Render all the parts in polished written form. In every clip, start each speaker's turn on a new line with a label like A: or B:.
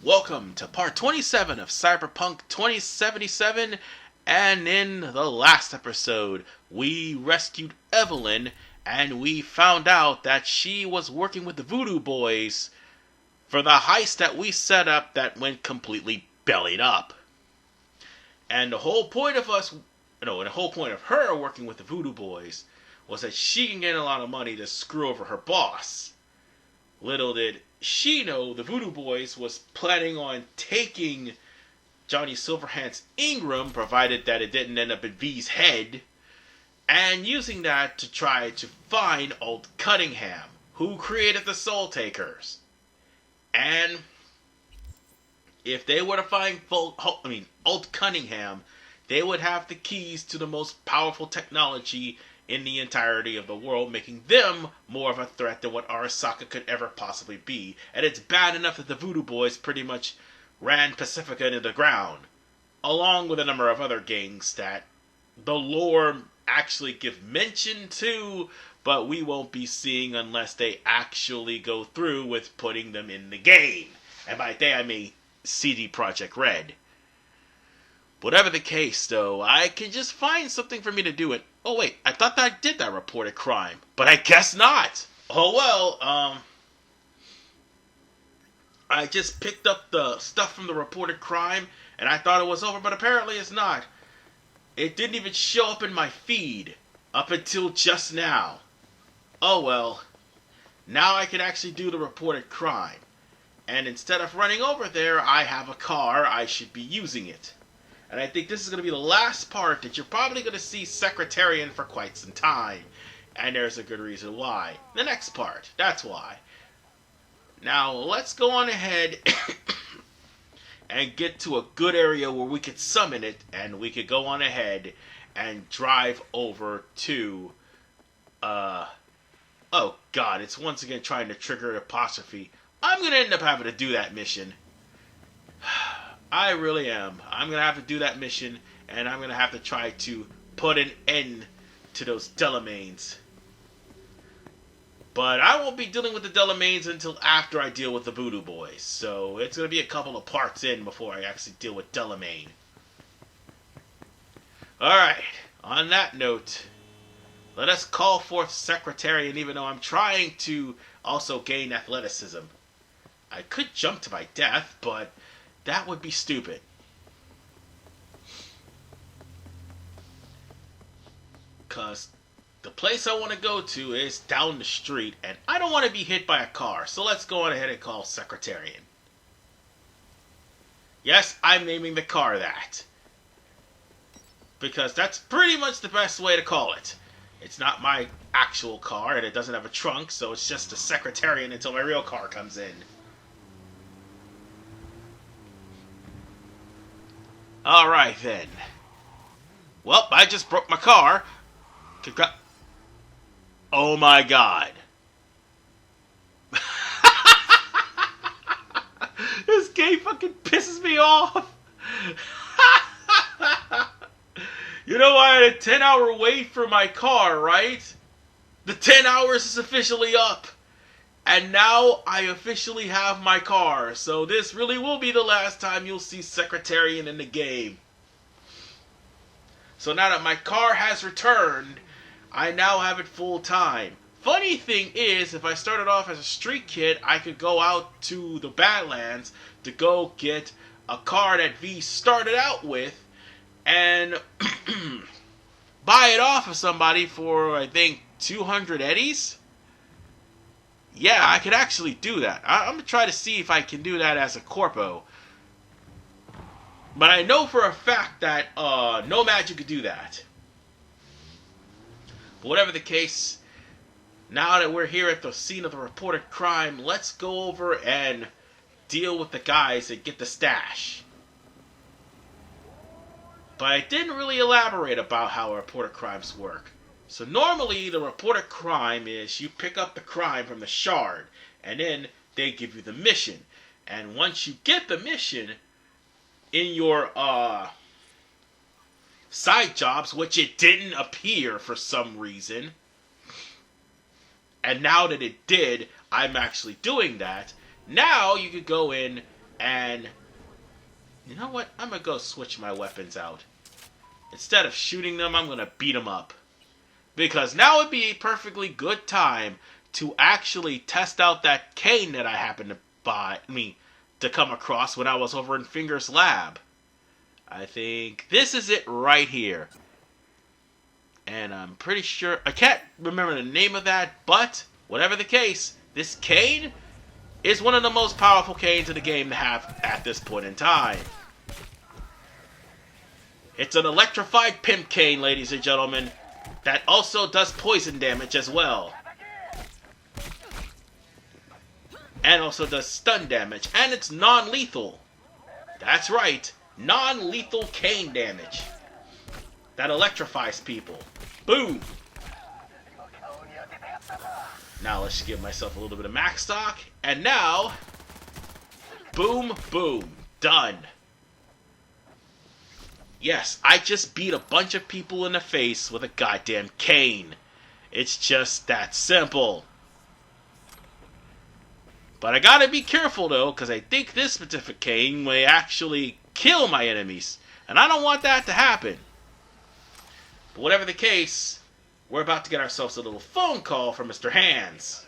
A: Welcome to part 27 of Cyberpunk 2077, and in the last episode, we rescued Evelyn, and we found out that she was working with the Voodoo Boys for the heist that we set up that went completely bellied up. And the whole point of her working with the Voodoo Boys was that she can get a lot of money to screw over her boss. Little did she know the Voodoo Boys was planning on taking Johnny Silverhand's Ingram, provided that it didn't end up in V's head, and using that to try to find Old Cunningham, who created the Soul Takers. And if they were to find Old Cunningham, they would have the keys to the most powerful technology in the entirety of the world, making them more of a threat than what Arasaka could ever possibly be. And it's bad enough that the Voodoo Boys pretty much ran Pacifica into the ground, along with a number of other gangs that the lore actually give mention to, but we won't be seeing unless they actually go through with putting them in the game. And by they I mean CD Projekt Red. Whatever the case, though, I can just find something for me to do it. Oh wait, I thought that I did that reported crime, but I guess not. Oh well, I just picked up the stuff from the reported crime, and I thought it was over, but apparently it's not. It didn't even show up in my feed, up until just now. Oh well, now I can actually do the reported crime. And instead of running over there, I have a car, I should be using it. And I think this is going to be the last part that you're probably going to see Secretarian for quite some time. And there's a good reason why. The next part, that's why. Now, let's go on ahead and get to a good area where we could summon it. And we could go on ahead and drive over to... oh god, it's once again trying to trigger an apostrophe. I'm going to end up having to do that mission. I really am. I'm going to have to do that mission, and I'm going to have to try to put an end to those Delamains. But I won't be dealing with the Delamains until after I deal with the Voodoo Boys, so it's going to be a couple of parts in before I actually deal with Delamain. Alright, on that note, let us call forth Secretarian, even though I'm trying to also gain athleticism. I could jump to my death, but that would be stupid. Because the place I want to go to is down the street, and I don't want to be hit by a car, so let's go on ahead and call Secretarian. Yes, I'm naming the car that. Because that's pretty much the best way to call it. It's not my actual car, and it doesn't have a trunk, so it's just a Secretarian until my real car comes in. Alright then. Well, I just broke my car. Oh my god. This game fucking pisses me off. You know, I had a 10-hour wait for my car, right? The 10 hours is officially up. And now I officially have my car, so this really will be the last time you'll see Secretarian in the game. So now that my car has returned, I now have it full time. Funny thing is, if I started off as a street kid, I could go out to the Badlands to go get a car that V started out with and buy it off of somebody for, I think, 200 eddies? Yeah, I could actually do that. I'm going to try to see if I can do that as a corpo. But I know for a fact that no magic could do that. But whatever the case, now that we're here at the scene of the reported crime, let's go over and deal with the guys and get the stash. But I didn't really elaborate about how reported crimes work. So normally the reported crime is you pick up the crime from the shard, and then they give you the mission. And once you get the mission, in your side jobs, which it didn't appear for some reason, and now that it did, I'm actually doing that. Now you could go in And you know what? I'm going to go switch my weapons out. Instead of shooting them, I'm going to beat them up. Because now would be a perfectly good time to actually test out that cane that I happened to come across when I was over in Finger's lab. I think this is it right here. And I'm pretty sure, I can't remember the name of that, but whatever the case, this cane is one of the most powerful canes in the game to have at this point in time. It's an electrified pimp cane, ladies and gentlemen, that also does poison damage as well. And also does stun damage, and it's non-lethal. That's right, non-lethal cane damage. That electrifies people. Boom! Now let's give myself a little bit of max stock, and now, boom, boom, done. Yes, I just beat a bunch of people in the face with a goddamn cane. It's just that simple. But I gotta be careful though, because I think this specific cane may actually kill my enemies. And I don't want that to happen. But whatever the case, we're about to get ourselves a little phone call from Mr. Hands.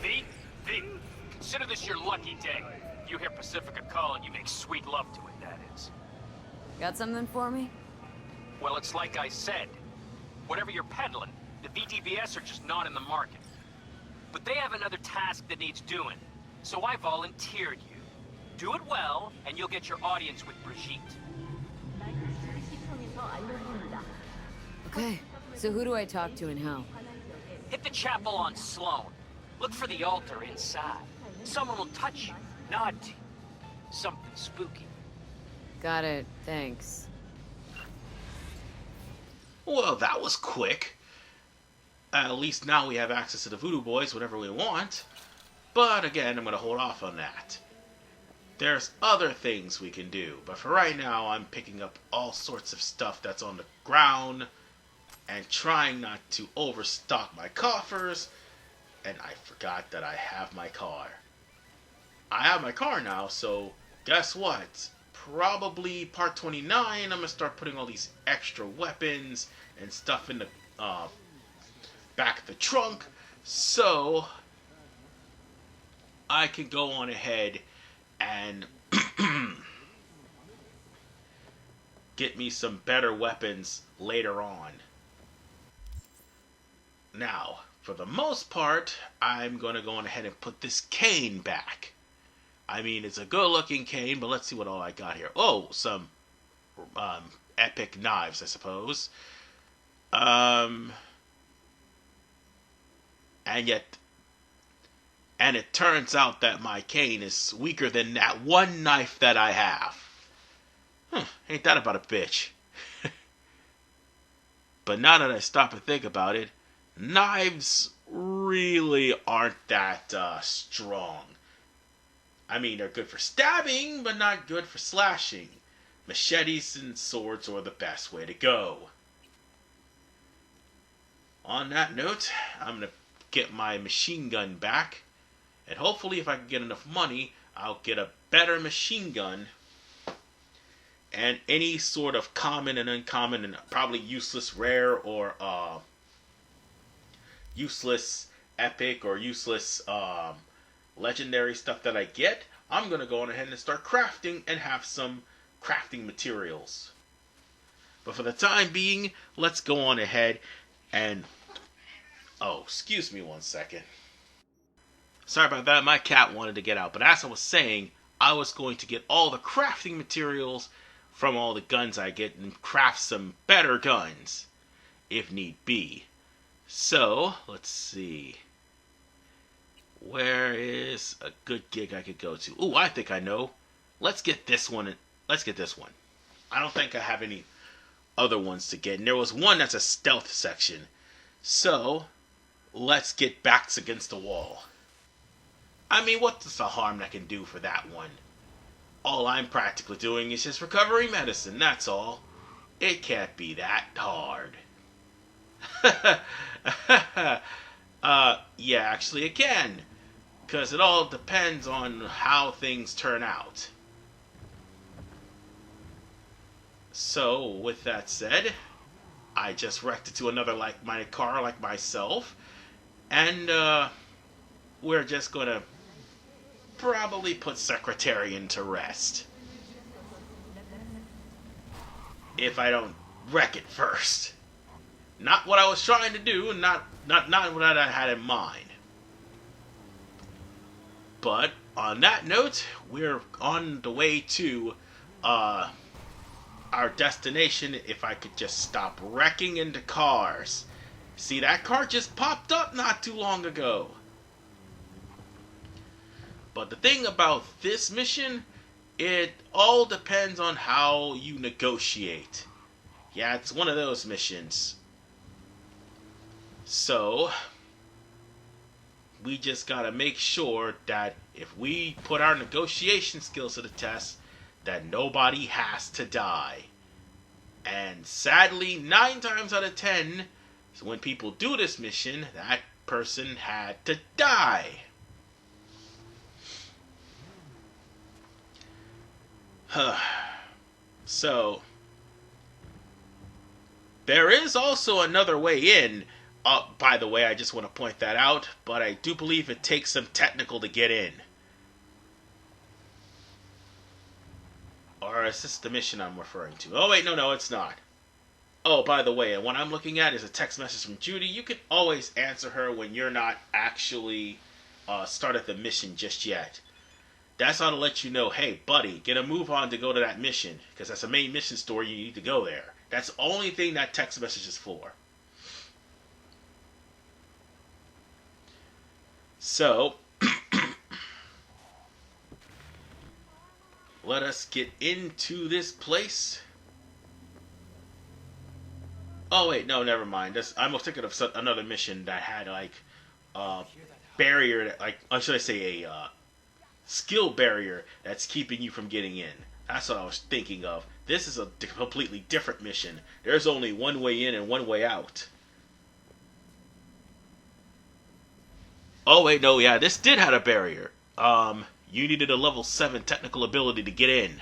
B: V, consider this your lucky day. You hear Pacifica call and you make sweet love to it, that is.
C: Got something for me?
B: Well, it's like I said. Whatever you're peddling, the VTBS are just not in the market. But they have another task that needs doing, so I volunteered you. Do it well, and you'll get your audience with Brigitte.
C: Okay, so who do I talk to and how?
B: Hit the chapel on Sloan. Look for the altar inside. Someone will touch you, nod to you. Something spooky.
C: Got it, thanks.
A: Well, that was quick. At least now we have access to the Voodoo Boys whenever we want. But again, I'm going to hold off on that. There's other things we can do. But for right now, I'm picking up all sorts of stuff that's on the ground. And trying not to overstock my coffers. And I forgot that I have my car. I have my car now, so guess what? Probably part 29, I'm going to start putting all these extra weapons and stuff in the back of the trunk, so I can go on ahead and get me some better weapons later on. Now, for the most part, I'm going to go on ahead and put this cane back. I mean, it's a good-looking cane, but let's see what all I got here. Oh, some epic knives, I suppose. And it turns out that my cane is weaker than that one knife that I have. Ain't that about a bitch? But now that I stop and think about it, knives really aren't that strong. I mean, they're good for stabbing, but not good for slashing. Machetes and swords are the best way to go. On that note, I'm going to get my machine gun back. And hopefully, if I can get enough money, I'll get a better machine gun. And any sort of common and uncommon and probably useless rare or useless epic or useless legendary stuff that I get, I'm going to go on ahead and start crafting and have some crafting materials. But for the time being, let's go on ahead and... Oh, excuse me one second. Sorry about that, my cat wanted to get out. But as I was saying, I was going to get all the crafting materials from all the guns I get and craft some better guns, if need be. So, let's see. Where is a good gig I could go to? Ooh, I think I know. Let's get this one. Let's get this one. I don't think I have any other ones to get. And there was one that's a stealth section. So, let's get backs against the wall. I mean, what's the harm I can do for that one? All I'm practically doing is just recovery medicine, that's all. It can't be that hard. Yeah, actually it can. because it all depends on how things turn out. So, with that said, I just wrecked into another like-minded car like myself, and we're just gonna probably put Secretarian to rest. If I don't wreck it first. Not what I was trying to do, and not what I had in mind. But on that note, we're on the way to our destination. If I could just stop wrecking into cars. See, that car just popped up not too long ago. But the thing about this mission, it all depends on how you negotiate. Yeah, it's one of those missions. So, we just gotta make sure that if we put our negotiation skills to the test, that nobody has to die. And sadly, 9 times out of 10, when people do this mission, that person had to die. So, there is also another way in. By the way, I just want to point that out, but I do believe it takes some technical to get in. Or is this the mission I'm referring to? Oh wait, no, it's not. Oh, by the way, what I'm looking at is a text message from Judy. You can always answer her when you're not actually started the mission just yet. That's how to let you know, hey, buddy, get a move on to go to that mission, because that's a main mission story, you need to go there. That's the only thing that text message is for. So, let us get into this place. Oh wait, no, never mind. I almost thinking of another mission that had like a barrier, that, like, or should I say a skill barrier that's keeping you from getting in. That's what I was thinking of. This is a completely different mission. There's only one way in and one way out. Oh wait, no, yeah, this did have a barrier. You needed a level 7 technical ability to get in.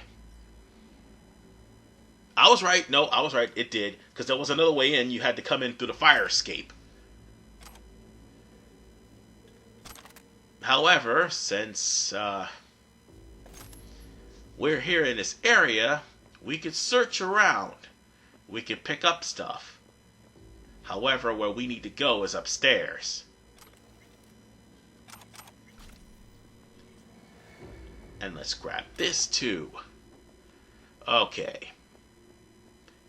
A: I was right. No, I was right. It did. Because there was another way in. You had to come in through the fire escape. However, since we're here in this area, we could search around. We could pick up stuff. However, where we need to go is upstairs. And let's grab this too. Okay.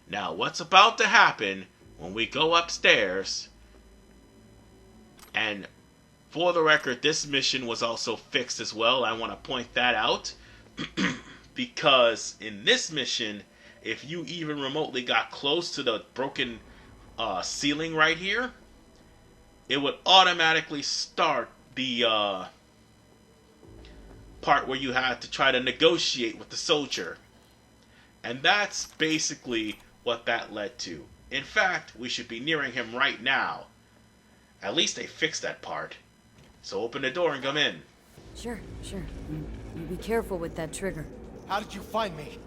A: Now, what's about to happen when we go upstairs, and for the record, this mission was also fixed as well. I want to point that out. Because in this mission, if you even remotely got close to the broken ceiling right here, it would automatically start the part where you had to try to negotiate with the soldier. And that's basically what that led to. In fact, we should be nearing him right now. At least they fixed that part. So open the door and come in.
C: Sure. You be careful with that trigger.
D: How did you find me?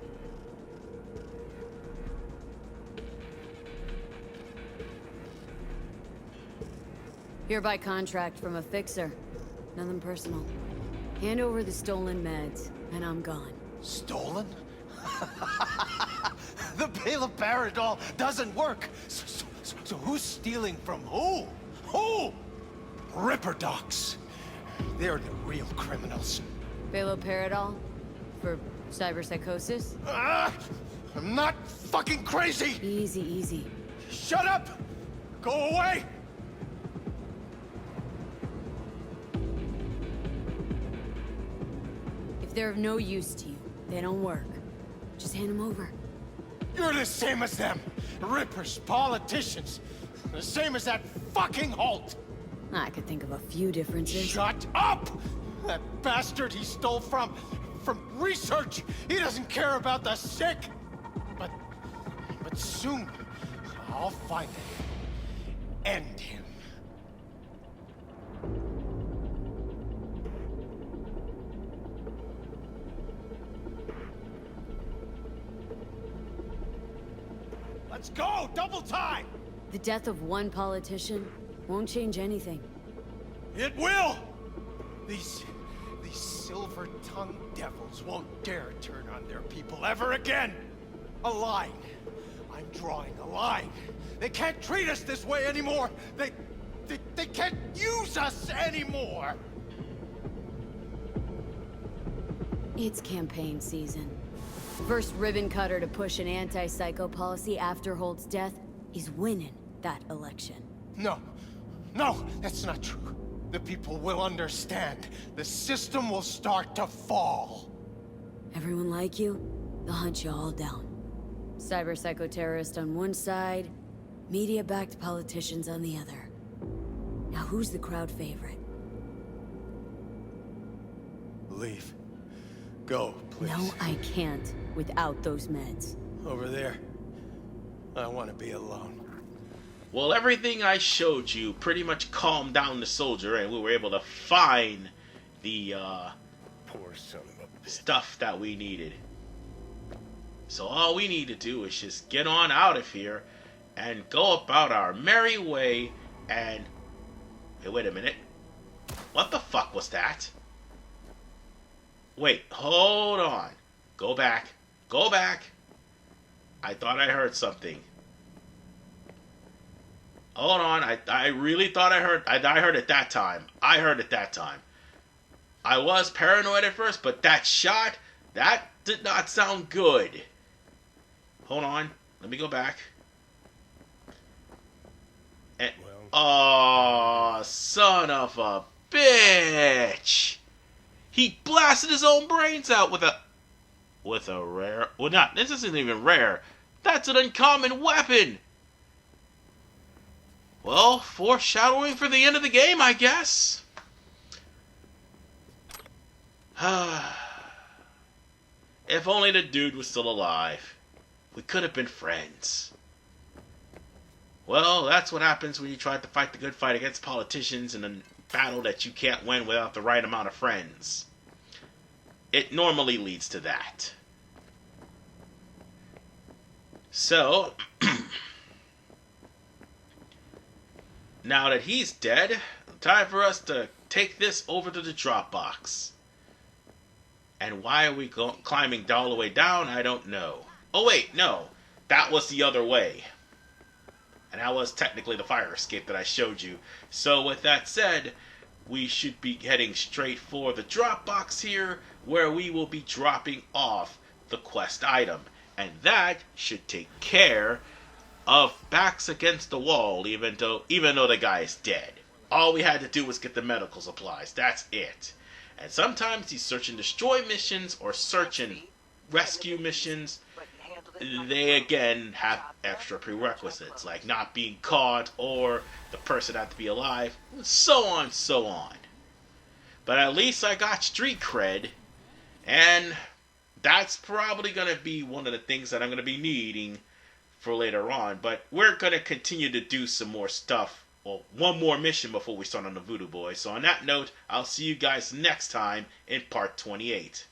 C: Here by contract from a fixer. Nothing personal. Hand over the stolen meds, and I'm gone.
D: Stolen? The Bela Paradol doesn't work. So who's stealing from who? Who? Ripper docs. They're the real criminals.
C: Baloperidol? For cyberpsychosis?
D: I'm not fucking crazy!
C: Easy.
D: Shut up! Go away!
C: If they're of no use to you, they don't work. Just hand them over.
D: You're the same as them. Rippers, politicians. The same as that fucking Holt.
C: I could think of a few differences.
D: Shut up! That bastard he stole from research. He doesn't care about the sick. But soon, I'll find him. End him. Let's go! Double time!
C: The death of one politician won't change anything.
D: It will! These silver-tongued devils won't dare turn on their people ever again! A line. I'm drawing a line. They can't treat us this way anymore! They can't use us anymore!
C: It's campaign season. First ribbon cutter to push an anti-psycho policy after Holt's death is winning that election.
D: No, that's not true. The people will understand. The system will start to fall.
C: Everyone like you, they'll hunt you all down. Cyber-psycho-terrorist on one side, media-backed politicians on the other. Now who's the crowd favorite?
D: Leave. Go, please.
C: No, I can't without those meds.
D: Over there. I want to be alone.
A: Well, everything I showed you pretty much calmed down the soldier, and we were able to find the
D: Poor son of a bitch.
A: stuff that we needed. So all we need to do is just get on out of here and go about our merry way and... Hey, wait a minute. What the fuck was that? Wait, hold on. Go back. Go back. I thought I heard something. Hold on. I really thought I heard it that time. I heard it that time. I was paranoid at first, but that shot, that did not sound good. Hold on. Let me go back. And, oh, son of a bitch. He blasted his own brains out with a rare... Well, not... This isn't even rare. That's an uncommon weapon. Well, foreshadowing for the end of the game, I guess. If only the dude was still alive. We could have been friends. Well, that's what happens when you try to fight the good fight against politicians in a battle that you can't win without the right amount of friends. It normally leads to that. So, now that he's dead, time for us to take this over to the Dropbox. And why are we climbing all the way down? I don't know. Oh wait, no. That was the other way. And that was technically the fire escape that I showed you. So with that said, we should be heading straight for the Dropbox here, where we will be dropping off the quest item. And that should take care of backs against the wall, even though the guy is dead. All we had to do was get the medical supplies. That's it. And sometimes these search and destroy missions or search and rescue missions, they again have extra prerequisites, like not being caught or the person had to be alive, so on, so on. But at least I got street cred, and that's probably going to be one of the things that I'm going to be needing for later on. But we're going to continue to do some more stuff. Well, one more mission before we start on the Voodoo Boys. So on that note, I'll see you guys next time in part 28.